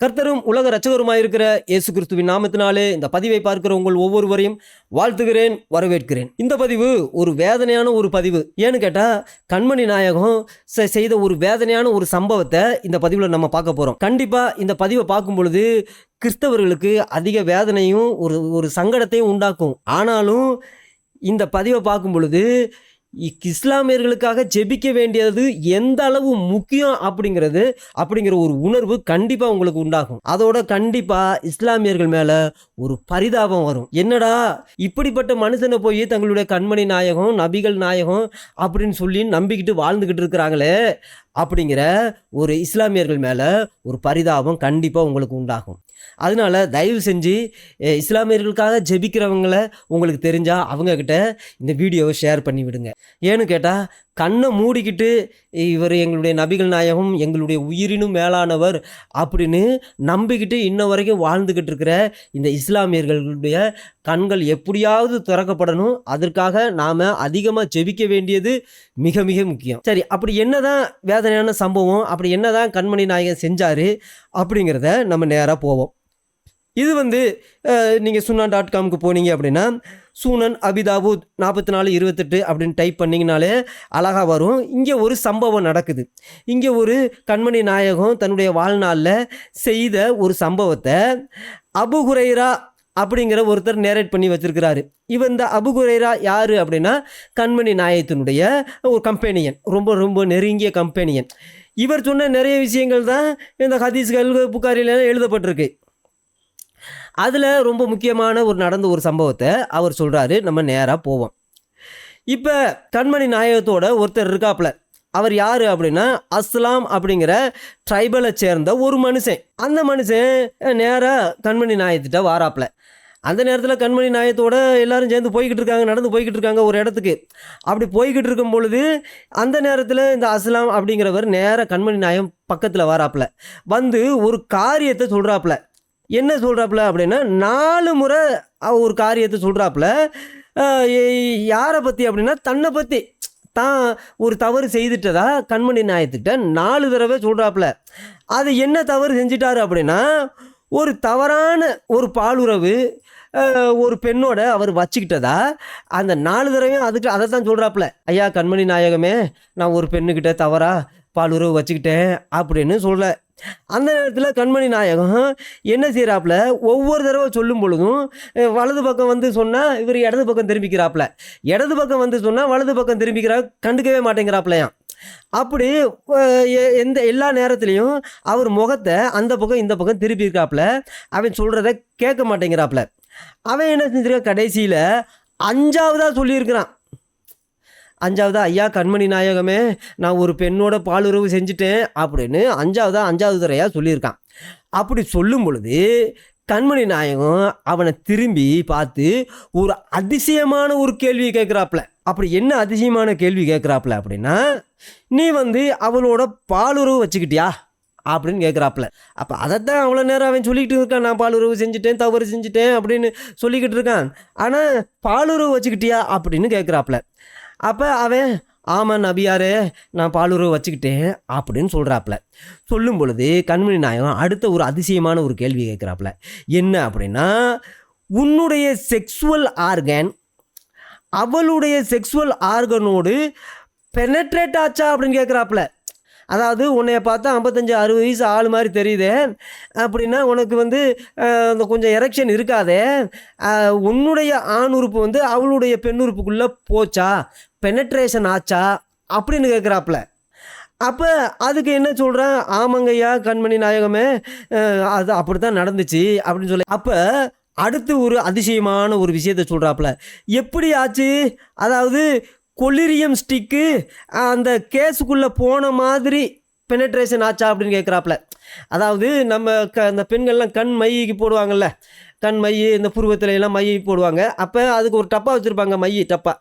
கர்த்தரும் உலக இரட்சகருமாயிருக்கிற இயேசு கிறிஸ்துவின் நாமத்தினாலே இந்த பதிவை பார்க்கிற உங்கள் ஒவ்வொருவரையும் வாழ்த்துகிறேன், வரவேற்கிறேன். இந்த பதிவு ஒரு வேதனையான ஒரு பதிவு. ஏன்னு கேட்டா, கண்மணி நாயகம் செய்த ஒரு வேதனையான ஒரு சம்பவத்தை இந்த பதிவில் நம்ம பார்க்க போறோம். கண்டிப்பா இந்த பதிவை பார்க்கும் பொழுது கிறிஸ்தவர்களுக்கு அதிக வேதனையும் ஒரு சங்கடத்தையும் உண்டாக்கும். ஆனாலும் இந்த பதிவை பார்க்கும் பொழுது இஸ்லாமியர்களுக்காக ஜெபிக்க வேண்டியது எந்த அளவு முக்கியம் அப்படிங்கிற ஒரு உணர்வு கண்டிப்பா உங்களுக்கு உண்டாகும். அதோட கண்டிப்பா இஸ்லாமியர்கள் மேல ஒரு பரிதாபம் வரும். என்னடா இப்படிப்பட்ட மனுஷனை போய் தங்களுடைய கண்மணி நாயகம், நபிகள் நாயகம் அப்படின்னு சொல்லி நம்பிக்கிட்டு வாழ்ந்துகிட்டு இருக்கிறாங்களே அப்படிங்கிற ஒரு இஸ்லாமியர்கள் மேல ஒரு பரிதாபம் கண்டிப்பா உங்களுக்கு உண்டாகும். அதனால தயவு செஞ்சு இஸ்லாமியர்களுக்காக ஜெபிக்கிறவங்கள உங்களுக்கு தெரிஞ்சால் அவங்கக்கிட்ட இந்த வீடியோவை ஷேர் பண்ணி விடுங்க. ஏன்னு கேட்டால், கண்ணை மூடிக்கிட்டு இவர் எங்களுடைய நபிகள் நாயகம், எங்களுடைய உயிரினும் மேலானவர் அப்படின்னு நம்பிக்கிட்டு இன்ன வரைக்கும் வாழ்ந்துக்கிட்டு இருக்கிற இந்த இஸ்லாமியர்களுடைய கண்கள் எப்படியாவது திறக்கப்படணும். அதற்காக நாம் அதிகமாக ஜெபிக்க வேண்டியது மிக மிக முக்கியம். சரி, அப்படி என்னதான் வேதனையான சம்பவம், அப்படி என்னதான் கண்மணி நாயகன் செஞ்சார் அப்படிங்கிறத நம்ம நேராக போவோம். இது நீங்கள் sunan.comக்கு போனீங்க அப்படின்னா சூனன் அபிதாபூத் 4428 அப்படின்னு டைப் பண்ணிங்கனாலே அழகாக வரும். இங்கே ஒரு சம்பவம் நடக்குது. இங்கே ஒரு கண்மணி நாயகம் தன்னுடைய வாழ்நாளில் செய்த ஒரு சம்பவத்தை அபு ஹுரைரா அப்படிங்கிற ஒருத்தர் நேரேட் பண்ணி வச்சிருக்கிறாரு. இந்த அபு ஹுரைரா யார் அப்படின்னா கண்மணி நாயகத்தினுடைய ஒரு கம்பெனியன், ரொம்ப ரொம்ப நெருங்கிய கம்பெனியன். இவர் சொன்ன நிறைய விஷயங்கள் தான் இந்த ஹதீஸ்கள் புகாரில எழுதப்பட்டிருக்கு. அதில் ரொம்ப முக்கியமான நடந்த ஒரு சம்பவத்தை அவர் சொல்கிறாரு. நம்ம நேராக போவோம். இப்போ கண்மணி நாயகத்தோட ஒருத்தர் இருக்காப்புல. அவர் யார் அப்படின்னா அஸ்லாம் அப்படிங்கிற ட்ரைபலை சேர்ந்த ஒரு மனுஷன். அந்த மனுஷன் நேராக கண்மணி நாயகத்திட்ட வாராப்புல. அந்த நேரத்தில் கண்மணி நாயகத்தோட எல்லாரும் சேர்ந்து போய்கிட்டு இருக்காங்க, நடந்து போய்கிட்டு இருக்காங்க ஒரு இடத்துக்கு. அப்படி போய்கிட்டு இருக்கும் பொழுது அந்த நேரத்தில் இந்த அஸ்லாம் அப்படிங்கிறவர் நேராக கண்மணி நாயகம் பக்கத்தில் வாராப்புல. ஒரு காரியத்தை சொல்கிறாப்புல. என்ன சொல்கிறாப்புல அப்படின்னா 4 முறை ஒரு காரியத்தை சொல்கிறாப்புல. யாரை பற்றி அப்படின்னா தன்னை பற்றி, தான் ஒரு தவறு செய்துட்டதா கண்மணி நாயகத்திட்ட 4 தடவை சொல்கிறாப்புல. அது என்ன தவறு செஞ்சிட்டாரு அப்படின்னா, ஒரு தவறான ஒரு பாலுறவு ஒரு பெண்ணோட அவர் வச்சுக்கிட்டதா அந்த 4 தடவையும் அதை தான் சொல்கிறாப்புல. ஐயா கண்மணி நாயகமே, நான் ஒரு பெண்ணுக்கிட்ட தவறா பாலுறவு வச்சுக்கிட்டேன் அப்படின்னு சொல்ல. அந்த நேரத்தில் கண்மணி நாயகம் என்ன செய்கிறாப்புல, ஒவ்வொரு தடவை சொல்லும் பொழுதும் வலது பக்கம் சொன்னால் இவர் இடது பக்கம் திரும்பிக்கிறாப்புல, இடது பக்கம் சொன்னால் வலது பக்கம் திரும்பிக்கிறா, கண்டுக்கவே மாட்டேங்கிறாப்புலையாம். அப்படி எல்லா நேரத்துலையும் அவர் முகத்தை அந்த பக்கம் இந்த பக்கம் திருப்பியிருக்காப்புல. அவன் சொல்கிறத கேட்க மாட்டேங்கிறாப்புல. அவன் என்ன செஞ்சிருக்கான், கடைசியில் 5ஆவதாக சொல்லியிருக்கிறான். 5ஆவதா, ஐயா கண்மணி நாயகமே, நான் ஒரு பெண்ணோட பாலுறவு செஞ்சுட்டேன் அப்படின்னு 5ஆவது தடவையாக சொல்லியிருக்கான். அப்படி சொல்லும் பொழுது கண்மணி நாயகம் அவனை திரும்பி பார்த்து ஒரு அதிசயமான ஒரு கேள்வி கேட்குறாப்புல. அப்படி என்ன அதிசயமான கேள்வி கேட்குறாப்புல அப்படின்னா, நீ அவளோட பாலுறவு வச்சுக்கிட்டியா அப்படின்னு கேட்குறாப்புல. அப்போ அதைத்தான் அவ்வளோ நேரம் அவன் சொல்லிக்கிட்டு இருக்கான், நான் பாலுறவு செஞ்சுட்டேன், தவறு செஞ்சுட்டேன் அப்படின்னு சொல்லிக்கிட்டு இருக்கான். ஆனால் பாலுறவு வச்சுக்கிட்டியா அப்படின்னு கேட்குறாப்புல. அப்போ அவன் ஆமாம் நபியாரே, நான் பாலுறவு வச்சுக்கிட்டேன் அப்படின்னு சொல்கிறாப்புல. சொல்லும் பொழுது கண்மணி நாயகம் அடுத்த ஒரு அதிசயமான ஒரு கேள்வி கேட்குறாப்புல. என்ன அப்படின்னா, உன்னுடைய செக்ஸுவல் ஆர்கன் அவளுடைய செக்ஸுவல் ஆர்கனோடு பெனட்ரேட் ஆச்சா அப்படின்னு கேட்குறாப்புல. அதாவது உன்னைய பார்த்தா 55-60 வயசு ஆள் மாதிரி தெரியுதே, அப்படின்னா உனக்கு அந்த கொஞ்சம் எரெக்ஷன் இருக்காதே, உன்னுடைய ஆண் உறுப்பு அவளுடைய பெண் உறுப்புக்குள்ளே போச்சா, பெனட்ரேஷன் ஆச்சா அப்படின்னு கேட்குறாப்புல. அப்போ அதுக்கு என்ன சொல்கிறேன், ஆமாங்கய்யா கண்மணி நாயகமே, அது அப்படி தான் நடந்துச்சு அப்படின்னு சொல்லி. அப்போ அடுத்து ஒரு அதிசயமான ஒரு விஷயத்தை சொல்கிறாப்புல. எப்படி ஆச்சு, அதாவது கொலிரியம் ஸ்டிக்கு அந்த கேஸுக்குள்ளே போன மாதிரி பெனட்ரேஷன் ஆச்சா அப்படின்னு கேட்குறாப்புல. அதாவது நம்ம அந்த பெண்கள்லாம் கண் மைக்கு போடுவாங்கள்ல, கண் மை, இந்த புருவத்தில் எல்லாம் மை போடுவாங்க. அப்போ அதுக்கு ஒரு டப்பா வச்சுருப்பாங்க, மை டப்பா.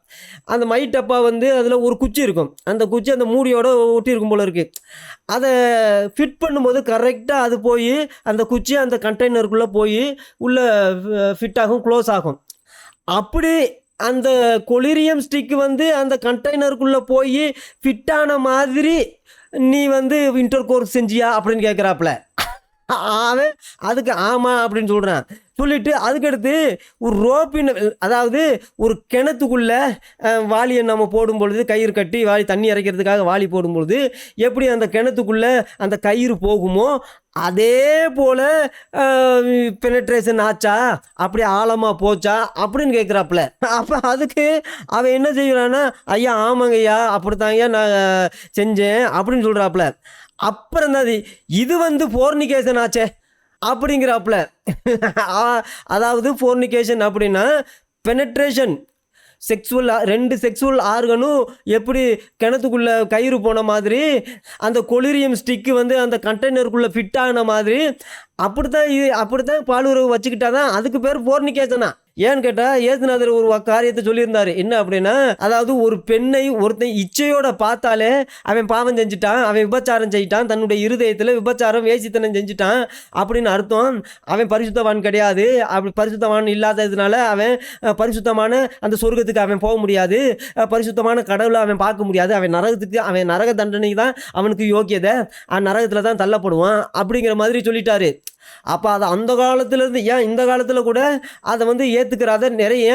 அந்த மை டப்பா அதில் ஒரு குச்சி இருக்கும். அந்த குச்சி அந்த மூடியோட ஒட்டி இருக்கும் போல இருக்குது. அதை ஃபிட் பண்ணும்போது கரெக்டாக அது போய் அந்த குச்சி அந்த கண்டெய்னருக்குள்ளே போய் உள்ளே ஃபிட் ஆகும், க்ளோஸ் ஆகும். அப்படி அந்த கொலிரியம் ஸ்டிக் அந்த கண்டெய்னருக்குள்ளே போய் ஃபிட்டான மாதிரி நீ இன்டர் கோர்ஸ் செஞ்சியா அப்படின்னு கேட்குறாப்புல. அவன் அதுக்கு ஆமாம் அப்படின்னு சொல்கிறான். சொல்லிட்டு அதுக்கடுத்து ஒரு ரோப்பின், அதாவது ஒரு கிணத்துக்குள்ள வாளியை நம்ம போடும் பொழுது, கயிறு கட்டி வாளி தண்ணி இறைக்கிறதுக்காக வாளி போடும் பொழுது எப்படி அந்த கிணத்துக்குள்ள அந்த கயிறு போகுமோ அதே போல் பெனட்ரேஷன் ஆச்சா, அப்படி ஆழமாக போச்சா அப்படின்னு கேட்குறாப்புல. அப்போ அதுக்கு அவன் என்ன செய்கிறான்னா, ஐயா ஆமாங்க ஐயா அப்படித்தாங்க நான் செஞ்சேன் அப்படின்னு சொல்கிறாப்புல. அப்புறம் தான் இது வந்து ஃபோர்னிகேஷன் ஆச்சே அப்படிங்கிறாப்புல. அதாவது ஃபோர்னிகேஷன் அப்படின்னா பெனட்ரேஷன், செக்ஸுவல், 2 செக்ஸுவல் ஆர்கனும் எப்படி கிணத்துக்குள்ளே கயிறு போன மாதிரி அந்த கொலிரியம் ஸ்டிக்கு வந்து அந்த கண்டெய்னருக்குள்ளே ஃபிட் ஆன மாதிரி அப்படித்தான் பாலுறவு வச்சுக்கிட்டா தான் அதுக்கு பேர் ஃபோர்னிகேஷனா. ஏன்னு கேட்டால் இயேசுநாதர் ஒரு காரியத்தை சொல்லியிருந்தார். என்ன அப்படின்னா, அதாவது ஒரு பெண்ணை ஒருத்தன் இச்சையோட பார்த்தாலே அவன் பாவம் செஞ்சுட்டான், அவன் விபச்சாரம் செஞ்சிட்டான், தன்னுடைய இருதயத்தில் விபச்சாரம் வேசித்தனம் செஞ்சுட்டான் அப்படின்னு அர்த்தம். அவன் பரிசுத்தவான் கிடையாது. அப்படி பரிசுத்தவான் இல்லாததுனால அவன் பரிசுத்தமான அந்த சொர்க்கத்துக்கு அவன் போக முடியாது, பரிசுத்தமான கடவுளை அவன் பார்க்க முடியாது, அவன் நரக தண்டனை தான் அவனுக்கு யோக்கியதை, நரகத்தில் தான் தள்ளப்படுவான் அப்படிங்கிற மாதிரி சொல்லிட்டாரு. அப்போ அதை அந்த காலத்துலேருந்து ஏன் இந்த காலத்தில் கூட அதை வந்து ஏற்றுக்கிறாத நிறைய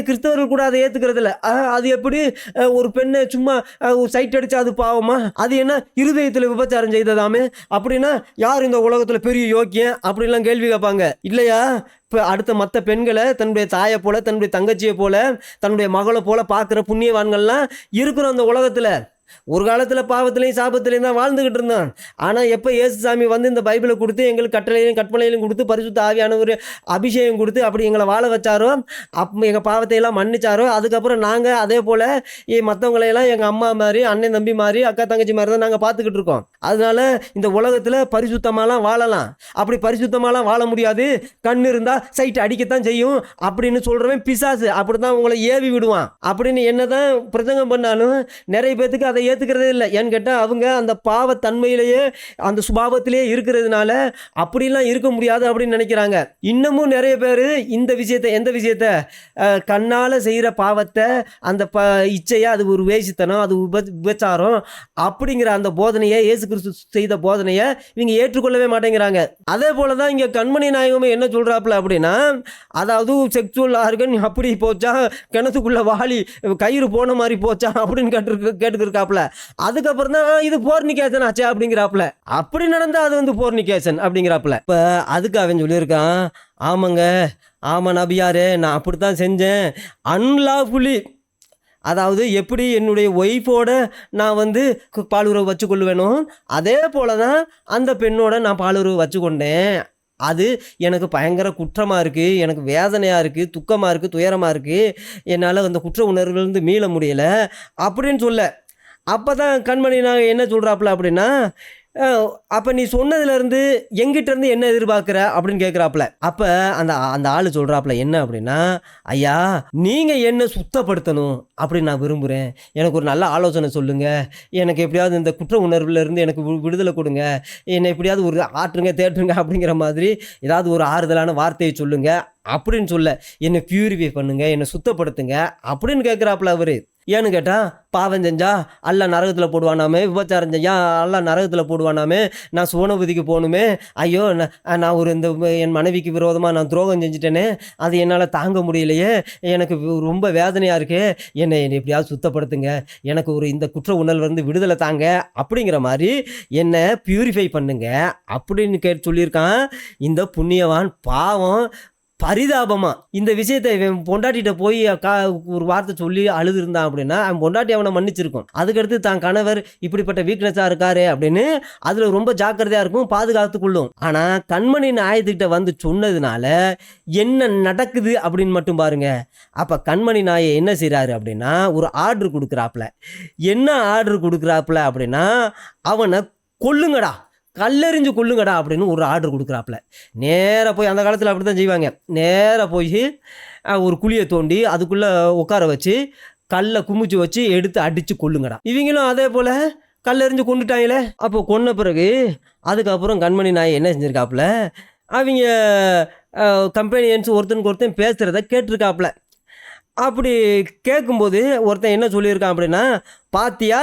கிறிஸ்தவர்கள் கூட அதை ஏற்றுக்கிறதில்ல. அது எப்படி ஒரு பெண்ணை சும்மா சைட் அடித்தா அது பாவமா, அது என்ன இருதயத்தில் விபச்சாரம் செய்ததாமே, அப்படின்னா யார் இந்த உலகத்தில் பெரிய யோக்கியம் அப்படின்லாம் கேள்வி கேட்பாங்க இல்லையா. இப்போ அடுத்த மற்ற பெண்களை தன்னுடைய தாயை போல், தன்னுடைய தங்கச்சியை போல், தன்னுடைய மகளை போல் பார்க்குற புண்ணியவான்கள்லாம் இருக்கிறோம் அந்த உலகத்தில். ஒரு காலத்தில் பாவத்திலையும் சாபத்திலையும் தான் வாழ்ந்துக்கிட்டு இருந்தான். ஆனால் எப்போ இயேசுசாமி வந்து இந்த பைபிளை கொடுத்து எங்களுக்கு கட்டளையிலையும் கொடுத்து பரிசுத்த ஆவியான ஒரு அபிஷேகம் கொடுத்து அப்படி எங்களை வாழ வச்சாரோ, எங்கள் பாவத்தையெல்லாம் மன்னிச்சாரோ, அதுக்கப்புறம் நாங்கள் அதே போல் மற்றவங்களையெல்லாம் எங்கள் அம்மா மாதிரி, அண்ணன் தம்பி மாதிரி, அக்கா தங்கச்சி மாதிரி தான் நாங்கள் பார்த்துக்கிட்டு இருக்கோம். அதனால இந்த உலகத்தில் பரிசுத்தமாலாம் வாழலாம். அப்படி பரிசுத்தமாலாம் வாழ முடியாது, கண் இருந்தால் சைட்டு அடிக்கத்தான் செய்யும் அப்படின்னு சொல்கிறவன் பிசாசு. அப்படி தான் உங்களை ஏவி விடுவான் அப்படின்னு என்ன தான் பிரசங்கம் பண்ணாலும் நிறைய பேர்த்துக்கு அதை ஏற்றுக்கிறதே இல்லை. ஏன்னு கேட்டால் அவங்க அந்த பாவத்தன்மையிலேயே அந்த சுபாவத்திலேயே இருக்கிறதுனால அப்படிலாம் இருக்க முடியாது அப்படின்னு நினைக்கிறாங்க. இன்னமும் நிறைய பேர் எந்த விஷயத்தை கண்ணால் செய்கிற பாவத்தை, அந்த இச்சையை, அது ஒரு வேசித்தனம், அது விபச்சாரம் அப்படிங்கிற அந்த போதனையை, இயேசு கிறிஸ்து செய்த போதனையை இவங்க ஏற்றுக்கொள்ளவே மாட்டேங்கிறாங்க. அதே போல தான் இங்கே கண்மணி நாயகமே என்ன சொல்கிறாப்புல அப்படின்னா, அதாவது செக்சுவல் ஆர்கன் அப்படி போச்சா, கிணத்துக்குள்ள வாளி கயிறு போன மாதிரி போச்சா அப்படின்னு கேட்டுக்கிருக்காப்புல. அதுக்கப்புறம் தான் இது ஃபோர்னிகேஷன் ஆச்சு அப்படிங்கிறாப்புல. அப்படி நடந்தா அது வந்து ஃபோர்னிகேஷன் அப்படிங்கிறாப்புல. இப்போ அதுக்கு அவன் சொல்லியிருக்கான், ஆமா நபியாரே, நான் அப்படித்தான் செஞ்சேன், அன்லாஃபுல்லி, அதாவது எப்படி என்னுடைய ஒய்ஃபோட நான் வந்து பாலுறவு வச்சு கொள்ளுவேனோ அதே போல தான் அந்த பெண்ணோட நான் பாலுறவு வச்சு கொண்டேன். அது எனக்கு பயங்கர குற்றமாக இருக்குது, எனக்கு வேதனையாக இருக்குது, துக்கமாக இருக்குது, துயரமாக இருக்குது, என்னால் அந்த குற்ற உணர்வுலேருந்து மீள முடியலை அப்படின்னு சொல்ல. அப்போ தான் கண்மணி நான் என்ன சொல்கிறாப்புல அப்படின்னா, அப்போ நீ சொன்னதுலேருந்து எங்கிட்டேருந்து என்ன எதிர்பார்க்குற அப்படின்னு கேட்குறாப்புல. அப்போ அந்த ஆள் சொல்கிறாப்புல என்ன அப்படின்னா, ஐயா நீங்கள் என்ன சுத்தப்படுத்தணும் அப்படின்னு நான் விரும்புகிறேன், எனக்கு ஒரு நல்ல ஆலோசனை சொல்லுங்கள், எனக்கு எப்படியாவது இந்த குற்ற உணர்வுலேருந்து எனக்கு விடுதலை கொடுங்க, என்னை எப்படியாவது ஒரு ஆற்றுங்க தேற்றுங்க அப்படிங்கிற மாதிரி ஏதாவது ஒரு ஆறுதலான வார்த்தையை சொல்லுங்கள் அப்படின்னு சொல்ல, என்னை பியூரிஃபை பண்ணுங்கள், என்னை சுத்தப்படுத்துங்க அப்படின்னு கேட்குறாப்புல அவர். ஏன்னு கேட்டால், பாவம் செஞ்சா அல்ல நரகத்தில் போடுவானாமே, விபச்சாரம் செஞ்சா அல்ல நரகத்தில் போடுவானாமே, நான் சுவனபதிக்கு போகணுமே, ஐயோ நான் ஒரு என் மனைவிக்கு விரோதமாக நான் துரோகம் செஞ்சுட்டேனே, அது என்னால் தாங்க முடியலையே, எனக்கு ரொம்ப வேதனையாக இருக்கே, என்னை எப்படியாவது சுத்தப்படுத்துங்க, எனக்கு ஒரு இந்த குற்ற உணர்வுலேருந்து விடுதலை தாங்க அப்படிங்கிற மாதிரி என்னை பியூரிஃபை பண்ணுங்க அப்படின்னு சொல்லியிருக்கான் இந்த புண்ணியவான். பாவம் பரிதாபமாக இந்த விஷயத்தை இவன் பொண்டாட்டிகிட்ட போய் ஒரு வார்த்தை சொல்லி அழுதுருந்தான் அப்படின்னா அவன் பொண்டாட்டி அவனை மன்னிச்சிருக்கும். அதுக்கடுத்து தான் கணவர் இப்படிப்பட்ட வீக்னஸாக இருக்காரு அப்படின்னு அதில் ரொம்ப ஜாக்கிரதையாக இருக்கும், பாதுகாத்துக்கொள்ளும். ஆனால் கண்மணி நாயத்துக்கிட்ட வந்து சொன்னதுனால என்ன நடக்குது அப்படின்னு மட்டும் பாருங்க. அப்போ கண்மணி நாயை என்ன செய்கிறாரு அப்படின்னா, ஒரு ஆர்டர் கொடுக்குறாப்புல. என்ன ஆர்டர் கொடுக்குறாப்புல அப்படின்னா, அவனை கொல்லுங்கடா, கல்லெறிஞ்சு கொள்ளுங்கடா அப்படின்னு ஒரு ஆர்டர் கொடுக்குறாப்புல. நேராக போய், அந்த காலத்தில் அப்படி தான் செய்வாங்க, நேராக போய் ஒரு குழியை தோண்டி அதுக்குள்ளே உட்கார வச்சு கல்லை குமிச்சு வச்சு எடுத்து அடித்து கொள்ளுங்கடா. இவங்களும் அதே போல் கல்லெறிஞ்சு கொண்டுட்டாங்களே. அப்போ கொன்ன பிறகு அதுக்கப்புறம் கண்மணி நாயை என்ன செஞ்சுருக்காப்புல, அவங்க கம்பெனியன்ஸ் ஒருத்தனுக்கு ஒருத்தன் பேசுகிறத கேட்டிருக்காப்புல. அப்படி கேட்கும்போது ஒருத்தன் என்ன சொல்லியிருக்கான் அப்படின்னா, பாத்தியா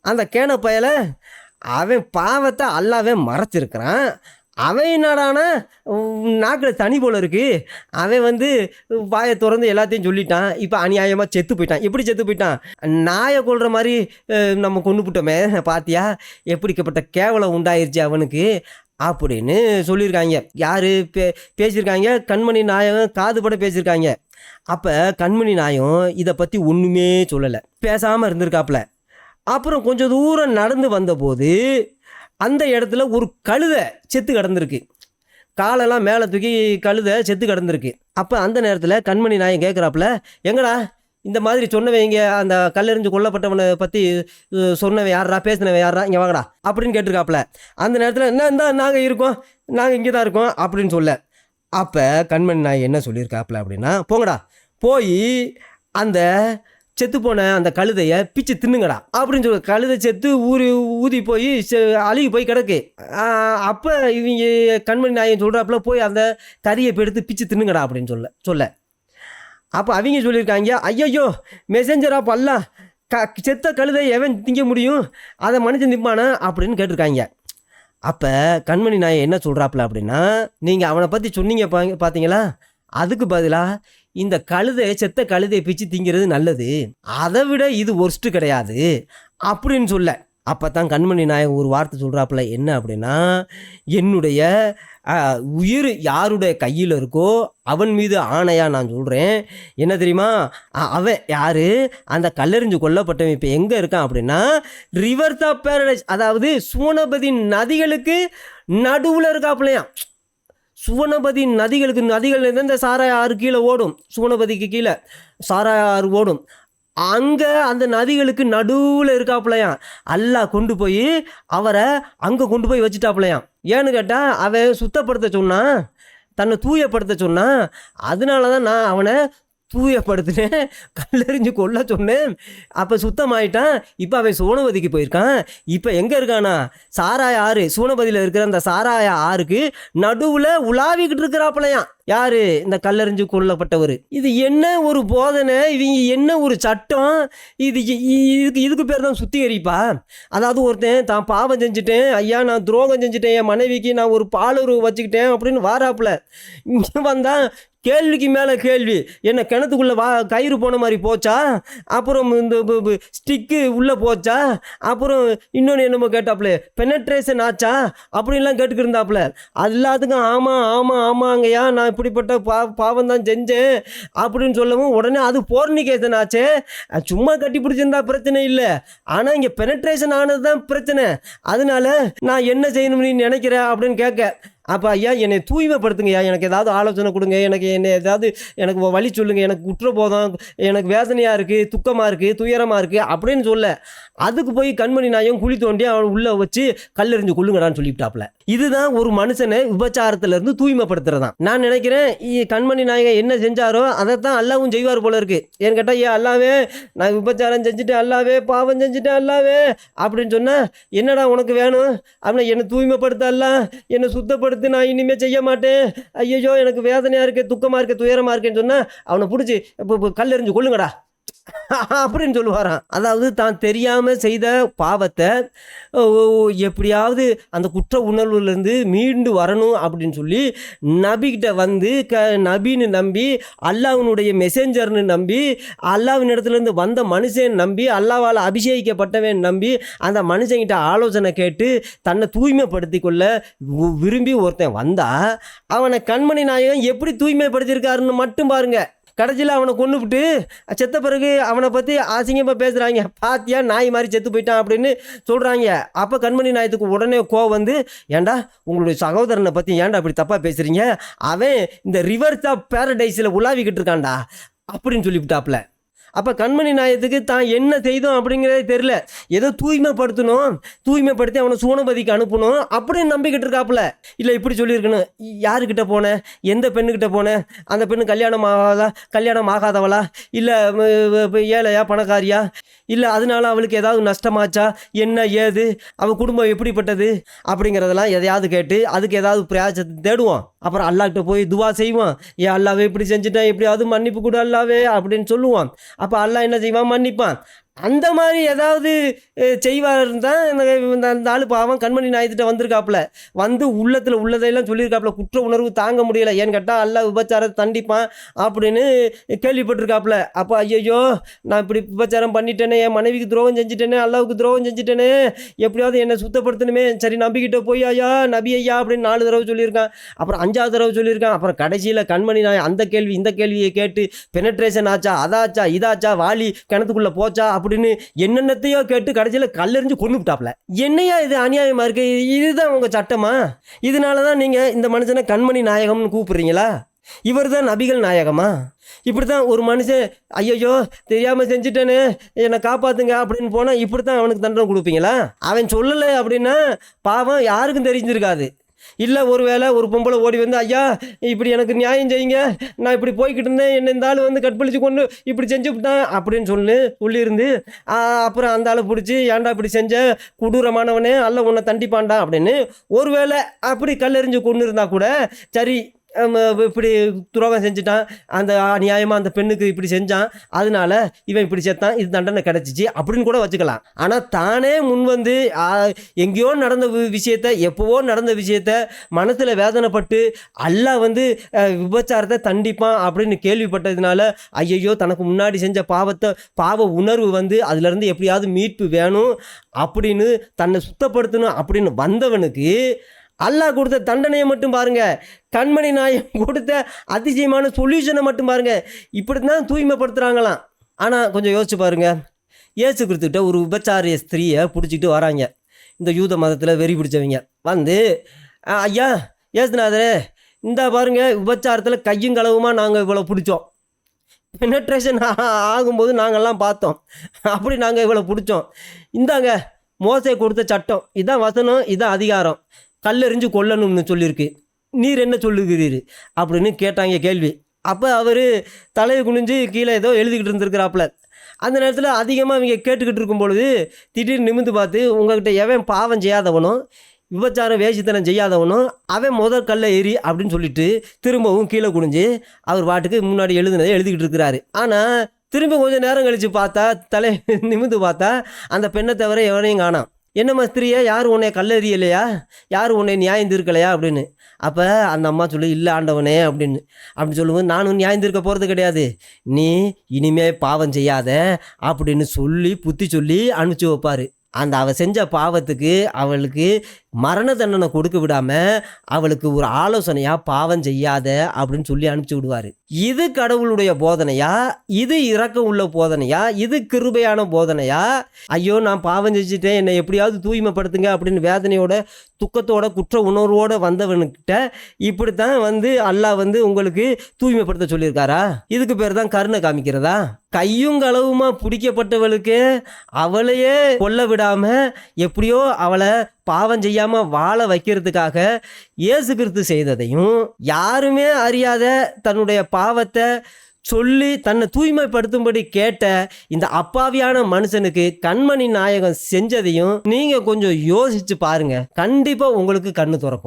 அந்த கேன பயலை, அவன் பாவத்தை அல்லாவே மறைச்சிருக்கிறான், அவன் என்னடானா நாக்கில் தனி போல இருக்கு. அவன் வந்து வாயை திறந்து எல்லாத்தையும் சொல்லிட்டான். இப்போ அநியாயமாக செத்து போயிட்டான். எப்படி செத்து போயிட்டான்? நாயை கொல்ற மாதிரி நம்ம கொண்டு போட்டோமே, பாத்தியா எப்படிக்கப்பட்ட கேவலம் உண்டாயிருச்சு அவனுக்கு அப்படின்னு சொல்லியிருக்காங்க. யார் பேசியிருக்காங்க? கண்மணி நாயகம் காதுபட பேசியிருக்காங்க. அப்போ கண்மணி நாயம் இதை பற்றி ஒன்றுமே சொல்லலை, பேசாமல் இருந்திருக்காப்புல. அப்புறம் கொஞ்சம் தூரம் நடந்து வந்தபோது அந்த இடத்துல ஒரு கழுதை செத்து கிடந்திருக்கு. காலெல்லாம் மேலே தூக்கி கழுதை செத்து கிடந்திருக்கு. அப்போ அந்த நேரத்தில் கண்மணி நாயன் கேட்குறாப்புல, எங்கடா இந்த மாதிரி சொன்னவங்க, அந்த கல்லெறிஞ்சு கொல்லப்பட்டவனை பற்றி சொன்னவன் யாரா, பேசினவன் யாரா, இங்கே வாங்கடா அப்படின்னு கேட்டிருக்காப்புல. அந்த நேரத்தில் என்ன நாங்கள் இருக்கோம், நாங்கள் இங்கே தான் இருக்கோம் அப்படின்னு சொல்ல. அப்போ கண்மணி நாயன் என்ன சொல்லியிருக்காப்புல அப்படின்னா, போங்கடா போய் அந்த செத்துப்போன அந்த கழுதையை பிச்சு தின்னுங்கடா அப்படின்னு சொல்ல. கழுதை செத்து ஊதி போய் அழுகி போய் கிடக்கு. அப்போ இவங்க கண்மணி நாயன் சொல்கிறாப்புல, போய் அந்த கறியை எடுத்து பிச்சு தின்னுங்கடா அப்படின்னு சொல்ல. அப்போ அவங்க சொல்லியிருக்காங்க, ஐயோ மெசஞ்சரா பல்லா, செத்த கழுதை எவன் திங்க முடியும், அதை மனுஷன் திம்பானா அப்படின்னு கேட்டிருக்காங்க. அப்போ கண்மணி நாயன் என்ன சொல்கிறாப்புல அப்படின்னா, நீங்கள் அவனை பற்றி சொன்னீங்க பார்த்தீங்களா, அதுக்கு பதிலாக இந்த செத்த கழுதையை பிச்சு திங்கிறது நல்லது, அதை விட இது ஒர்ஸ்ட்டு கிடையாது அப்படின்னு சொல்ல. அப்போ தான் கண்மணி நாயகம் ஒரு வார்த்தை சொல்கிறாப்புல, என்ன அப்படின்னா, என்னுடைய உயிர் யாருடைய கையில் இருக்கோ அவன் மீது ஆணையாக நான் சொல்கிறேன், என்ன தெரியுமா, அவன் யார், அந்த கல்லெறிஞ்சு கொல்லப்பட்டவன் இப்போ எங்கே இருக்கான் அப்படின்னா, ரிவர்ஸ் ஆஃப் பேரடைஸ், அதாவது சுவனபதி நதிகளுக்கு நடுவில் இருக்காப்புலையாம். சுவனபதி நதிகள் இந்த சாராய ஆறு கீழே ஓடும், சுவனபதிக்கு கீழே சாராய ஆறு ஓடும். அங்கே அந்த நதிகளுக்கு நடுவில் இருக்காப்புலையாம். அல்லாஹ் கொண்டு போய் அவரை அங்கே கொண்டு போய் வச்சுட்டாப்புலையாம். ஏன்னு கேட்டால் அவன் சுத்தப்படுத்த சொன்னான், தன்னை தூயப்படுத்த சொன்னான். அதனால தான் நான் அவனை தூயப்படுத்தினேன், கல்லெறிஞ்சு கொல்ல சொன்னேன். அப்போ சுத்தமாயிட்டான். இப்போ அவன் சோனபதிக்கு போயிருக்கான். இப்போ எங்கே இருக்கானா, சாராய ஆறு, சோனபதியில் இருக்கிற அந்த சாராய ஆறுக்கு நடுவில் உலாவிக்கிட்டு இருக்கிறாப்புலையாம். யாரு, இந்த கல்லெறிஞ்சு கொல்லப்பட்டவர். இது என்ன ஒரு போதனை, இவங்க என்ன ஒரு சட்டம், இதுக்கு பேர் தான் சுத்திகரிப்பா. அதாவது ஒருத்தன் தான் பாவம் செஞ்சுட்டேன் ஐயா, நான் துரோகம் செஞ்சுட்டேன், என் மனைவிக்கு நான் ஒரு பாலுறவு வச்சுக்கிட்டேன் அப்படின்னு வாராப்புல. இங்கே வந்தான் கேள்விக்கு மேலே கேள்வி. என்ன கிணத்துக்குள்ளே கயிறு போன மாதிரி போச்சா, அப்புறம் இந்த ஸ்டிக்கு உள்ளே போச்சா, அப்புறம் இன்னொன்று என்னமோ கேட்டாப்புல, பெனட்ரேஷன் ஆச்சா அப்படின்லாம் கேட்டுக்கிட்டு இருந்தாப்புல. அது எல்லாத்துக்கும் ஆமாங்கய்யா, நான் இப்படிப்பட்ட பாவம் தான் செஞ்சேன் அப்படின்னு சொல்லவும், உடனே அது போர்னிகேஷன் ஆச்சே, சும்மா கட்டி பிடிச்சிருந்தா பிரச்சனை இல்லை, ஆனால் இங்கே பெனட்ரேஷன் ஆனது தான் பிரச்சனை, அதனால நான் என்ன செய்யணும்னு நினைக்கிறேன் அப்படின்னு கேட்க. அப்போ ஐயா என்னை தூய்மைப்படுத்துங்கய்யா, எனக்கு ஏதாவது ஆலோசனை கொடுங்க, எனக்கு வழி சொல்லுங்கள், எனக்கு குற்றபோதம், எனக்கு வேதனையாக இருக்குது, துக்கமாக இருக்குது, துயரமாக இருக்குது அப்படின்னு சொல்ல. அதுக்கு போய் கண்மணி நாயம் குழி தோண்டி அவன் உள்ளே வச்சு கல்லெறிஞ்சு கொள்ளுங்கடான்னு சொல்லிவிட்டாப்புல. இதுதான் ஒரு மனுஷனை விபச்சாரத்திலேருந்து தூய்மைப்படுத்துறதான். நான் நினைக்கிறேன் கண்மணி நாயகம் என்ன செஞ்சாரோ அதைத்தான் அல்லாவும் செய்வார் போல இருக்கு. ஏன்னு கேட்டால், ஏன் அல்லாவே நான் விபச்சாரம் செஞ்சுட்டேன், அல்லாவே பாவம் செஞ்சுட்டேன் அல்லாவே அப்படின்னு சொன்னால், என்னடா உனக்கு வேணும் அப்படின்னா, என்னை தூய்மைப்படுத்த அல்ல, என்னை சுத்தப்படுத்த, நான் இனிமேல் செய்ய மாட்டேன், ஐயோ எனக்கு வேதனையாக இருக்குது, துக்கமாக இருக்குது, துயரமாக இருக்குன்னு சொன்னால் அவனை பிடிச்சி கல்லெறிஞ்சு கொள்ளுங்கடா அப்படின்னு சொல்லுவாராம். அதாவது தான் தெரியாமல் செய்த பாவத்தை எப்படியாவது அந்த குற்ற உணர்வுலேருந்து மீண்டு வரணும் அப்படின்னு சொல்லி நபிக்கிட்ட வந்து நபின்னு நம்பி, அல்லாஹ்வினுடைய மெசேஞ்சர்னு நம்பி, அல்லாஹ்வின் இடத்துலேருந்து வந்த மனுஷன் நம்பி, அல்லாஹ்வால் அபிஷேகிக்கப்பட்டவன் நம்பி, அந்த மனுஷங்கிட்ட ஆலோசனை கேட்டு தன்னை தூய்மைப்படுத்தி கொள்ள விரும்பி ஒருத்தன் வந்தால், அவனை கண்மணி நாயகம் எப்படி தூய்மைப்படுத்தியிருக்காருன்னு மட்டும் பாருங்கள். கடைசியில் அவனை கொண்டுபிட்டு செத்த பிறகு அவனை பற்றி அசிங்கமாக பேசுகிறாங்க, பாத்தியா நாய் மாதிரி செத்து போயிட்டான் அப்படின்னு சொல்கிறாங்க. அப்போ கண்மணி நாயத்துக்கு உடனே கோவம் வந்து, ஏண்டா உங்களுடைய சகோதரனை பற்றி ஏன்டா அப்படி தப்பாக பேசுகிறீங்க, அவன் இந்த ரிவர்ஸ் ஆஃப் பேரடைஸில் உலாவிக்கிட்டு இருக்கான்டா அப்படின்னு சொல்லிவிட்டாப்புல. அப்போ கண்மணி நாயத்துக்கு தான் என்ன செய்தோம் அப்படிங்கிறதே தெரில, ஏதோ தூய்மைப்படுத்தி அவனை சூனபதிக்கு அனுப்பணும் அப்படின்னு நம்பிக்கிட்டு இருக்காப்புல. இல்லை இப்படி சொல்லியிருக்கணும், யாருக்கிட்ட போனேன், எந்த பெண்ணுக்கிட்ட போனேன், அந்த பெண்ணு கல்யாணம் ஆகாதவளா, இல்லை ஏழையா பணக்காரியா, இல்லை அதனால அவளுக்கு ஏதாவது நஷ்டமாச்சா, என்ன ஏது, அவள் குடும்பம் எப்படிப்பட்டது அப்படிங்கிறதெல்லாம் எதையாவது கேட்டு அதுக்கு ஏதாவது பிரயாசத்தை தேடுவோம். அப்புறம் அல்லாஹ்கிட்ட போய் துவா செய்வான், ஏன் அல்லாவே இப்படி செஞ்சுட்டேன், எப்படியாவது மன்னிப்பு கொடு அல்லாவே அப்படின்னு சொல்லுவான். அப்போ அல்லாஹ் என்ன செய்வான், மன்னிப்பான். அந்த மாதிரி ஏதாவது செய்வார் தான் அந்த ஆள் பாவம் கண்மணி நாயத்திட்ட வந்திருக்காப்புல. வந்து உள்ளத்தில் உள்ளதையெல்லாம் சொல்லியிருக்காப்புல. குற்ற உணர்வு தாங்க முடியலை. ஏன்னு கேட்டால் அல்லாஹ் விபச்சாரத்தை தண்டிப்பான் அப்படின்னு கேள்விப்பட்டிருக்காப்புல. அப்போ ஐயோ நான் இப்படி விபச்சாரம் பண்ணிட்டேனே, என் மனைவிக்கு துரோகம் செஞ்சுட்டேனே, அல்லாவுக்கு துரோகம் செஞ்சுட்டேனே, எப்படியாவது என்னை சுத்தப்படுத்தணுமே, சரி நம்பிக்கிட்ட போய் ஐயா நபி ஐயா அப்படின்னு 4 தடவை சொல்லியிருக்கான். அப்புறம் 5ஆவது தடவை சொல்லியிருக்கான். அப்புறம் கடைசியில் கண்மணி நாய் அந்த கேள்வி இந்த கேள்வியை கேட்டு பெனட்ரேஷன் ஆச்சா, அதாச்சா, இதாச்சா, வாலி கிணத்துக்குள்ளே போச்சா அப்படின்னு என்னென்னத்தையோ கேட்டு கடைசியில் கல்லெறிஞ்சு கொண்டு விட்டாப்ல. என்னையா இது அநியாயமா இருக்கு? இதுதான் உங்க சட்டமா? இதனால தான் நீங்க இந்த மனுஷனை கண்மணி நாயகம்னு கூப்பிடுறீங்களா? இவர் தான் நபிகள் நாயகமா? இப்படி தான் ஒரு மனுஷன் ஐயோ தெரியாமல் செஞ்சுட்டேன்னு என்னை காப்பாற்றுங்க அப்படின்னு போனால் இப்படி தான் அவனுக்கு தண்டனை கொடுப்பீங்களா? அவன் சொல்லலை அப்படின்னா பாவம் யாருக்கும் தெரிஞ்சிருக்காது. இல்லை ஒரு வேளை ஒரு பொம்பளை ஓடி வந்து ஐயா இப்படி எனக்கு நியாயம் செய்யுங்க, நான் இப்படி போய்கிட்டு இருந்தேன், என்ன இந்த ஆள் வந்து கற்பழிச்சு கொண்டு இப்படி செஞ்சு விட்டான் அப்படின்னு சொல்லியிருந்து அப்புறம் அந்த ஆளை பிடிச்சி ஏன்டா இப்படி செஞ்ச கொடூரமானவனே அல்ல உன்னை தண்டிப்பான்டா அப்படின்னு ஒரு வேளை அப்படி கல்லெறிஞ்சு கொண்டு இருந்தா கூட சரி, இப்படி துரோகம் செஞ்சுட்டான், அந்த நியாயமாக அந்த பெண்ணுக்கு இப்படி செஞ்சான், அதனால இவன் இப்படி செத்தான், இது தண்டனை கிடச்சிச்சு அப்படின்னு கூட வச்சுக்கலாம். ஆனால் தானே முன் வந்து எங்கேயோ நடந்த விஷயத்த, எப்போவோ நடந்த விஷயத்த மனசில் வேதனைப்பட்டு அல்லாஹ் வந்து விபச்சாரத்தை தண்டிப்பான் அப்படின்னு கேள்விப்பட்டதுனால ஐயையோ தனக்கு முன்னாடி செஞ்ச பாவ உணர்வு வந்து அதுலேருந்து எப்படியாவது மீட்பு வேணும் அப்படின்னு தன்னை சுத்தப்படுத்தணும் அப்படின்னு வந்தவனுக்கு அல்லாஹ் கொடுத்த தண்டனையை மட்டும் பாருங்க, கண்மணி நாயம் கொடுத்த அதிசயமான சொல்யூஷனை மட்டும் பாருங்க. இப்படி தான் தூய்மைப்படுத்துகிறாங்களாம். ஆனால் கொஞ்சம் யோசிச்சு பாருங்க, இயேசு கிறிஸ்துக்கிட்ட ஒரு விபச்சாரிய ஸ்திரீயை பிடிச்சிக்கிட்டு வராங்க இந்த யூத மதத்தில் வெறி பிடிச்சவங்க. வந்து ஐயா ஏசுநாதரே இந்த பாருங்க விபச்சாரத்தில் கையும் களவுமா நாங்கள் இவ்வளோ பிடிச்சோம், பெனட்ரேஷன் ஆகும்போது நாங்கள்லாம் பார்த்தோம், அப்படி நாங்கள் இவ்வளோ பிடிச்சோம், இந்தாங்க மோசே கொடுத்த சட்டம், இதான் வசனம், இதான் அதிகாரம், கல்லெறிஞ்சு கொல்லணும்னு சொல்லியிருக்கு, நீர் என்ன சொல்லுகிறீர் அப்படின்னு கேட்டாங்க கேள்வி. அப்போ அவர் தலையை குனிஞ்சு கீழே ஏதோ எழுதிக்கிட்டு இருந்திருக்கிறாப்புல. அந்த நேரத்தில் அதிகமாக இவங்க கேட்டுக்கிட்டு இருக்கும் பொழுது திடீர்னு நிமிந்து பார்த்து உங்கள்கிட்ட எவன் பாவம் செய்யாதவனோ விபச்சாரம் வேசித்தனம் செய்யாதவனும் அவன் முதல் கல்லை ஏறி அப்படின்னு சொல்லிட்டு திரும்பவும் கீழே குனிஞ்சு அவர் பாட்டுக்கு முன்னாடி எழுதுனதை எழுதிக்கிட்டு இருக்கிறாரு. ஆனால் திரும்ப கொஞ்சம் நேரம் கழித்து பார்த்தா தலை நிமிந்து பார்த்தா அந்த பெண்ணை தவிர எவனையும் காணாம். என்னம்மா ஸ்திரியா, யார் உன்னை கல்லெறியலையா, யார் உன்னை நியாயம் தீர்க்கலையா அப்படின்னு. அப்போ அந்த அம்மா சொல்லி இல்லை ஆண்டவனே அப்படின்னு. அப்படி சொல்லும்போது நானும் நியாயம் தீர்க்க போகிறது கிடையாது, நீ இனிமே பாவம் செய்யாத அப்படின்னு சொல்லி புத்தி சொல்லி அனுப்பிச்சி வைப்பார். அந்த அவள் செஞ்ச பாவத்துக்கு அவளுக்கு மரண தண்டனை கொடுக்க விடாமல் அவளுக்கு ஒரு ஆலோசனையாக பாவம் செய்யாத அப்படின்னு சொல்லி அனுப்பிச்சி விடுவார். இது கடவுளுடைய போதனையா, இது இரக்கம் உள்ள போதனையா, இது கிருபையான போதனையா? ஐயோ நான் பாவம் செஞ்சுட்டேன், என்னை எப்படியாவது தூய்மைப்படுத்துங்க அப்படின்னு வேதனையோட துக்கத்தோட குற்ற உணர்வோடு வந்தவனுக்கிட்ட இப்படித்தான் வந்து அல்லாஹ் வந்து உங்களுக்கு தூய்மைப்படுத்த சொல்லியிருக்காரா? இதுக்கு பேர் தான் கருணை காமிக்கிறதா? கையும் களவுமா பிடிக்கப்பட்டவளுக்கு அவளையே கொல்ல விடாமல் எப்படியோ அவளை பாவம் செய்யாமல் வாழ வைக்கிறதுக்காக இயேசு கிறிஸ்து செய்ததையும் யாருமே அறியாத தன்னுடைய பாவத்தை சொல்லி தன்னை தூய்மைப்படுத்தும்படி கேட்ட இந்த அப்பாவியான மனுஷனுக்கு கண்மணி நாயகம் செஞ்சதையும் நீங்கள் கொஞ்சம் யோசிச்சு பாருங்க, கண்டிப்பாக உங்களுக்கு கண்ணு திறக்கும்.